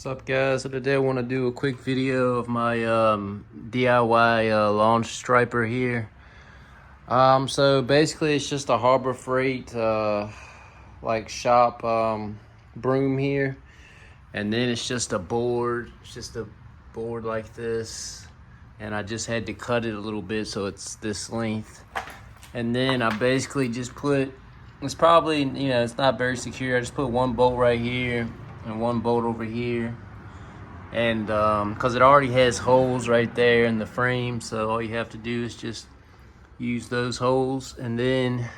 What's up, guys? So today I want to do a quick video of my DIY lawn striper here. So basically it's just a Harbor Freight like shop broom here, and then it's just a board. It's just a board like this, and I just had to cut it a little bit so it's this length. And then I basically just put, it's probably, it's not very secure. I just put one bolt right here and one bolt over here, and because it already has holes right there in the frame, so all you have to do is just use those holes. And then,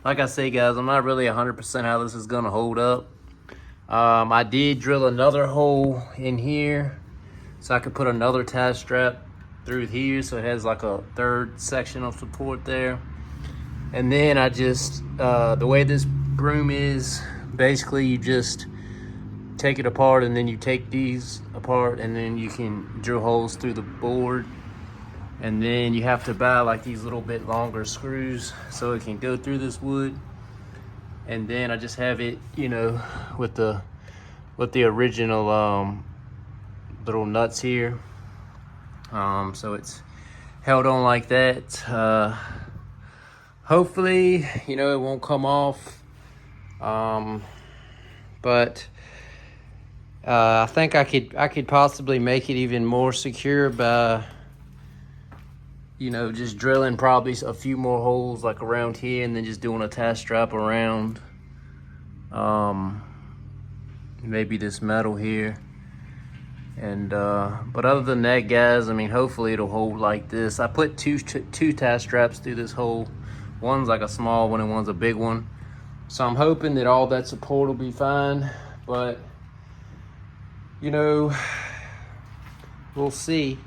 like I say, guys, I'm not really 100% how this is gonna hold up. I did drill another hole in here so I could put another tie strap through here, so it has like a third section of support there. And then I just, the way this broom is, basically you just take it apart, and then you take these apart, and then you can drill holes through the board. And then you have to buy like these little bit longer screws so it can go through this wood. And then I just have it, with the original little nuts here. So it's held on like that. Hopefully, it won't come off. But I think I could possibly make it even more secure by, just drilling probably a few more holes like around here, and then just doing a tie strap around maybe this metal here. And but other than that, guys, hopefully it'll hold like this. I put two tie straps through this hole. One's like a small one and one's a big one, so I'm hoping that all that support will be fine. But we'll see.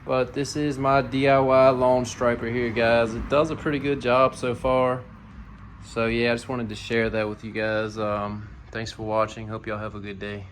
But this is my DIY lawn striper here, guys. It does a pretty good job so far. So yeah, I just wanted to share that with you guys. Thanks for watching. Hope y'all have a good day.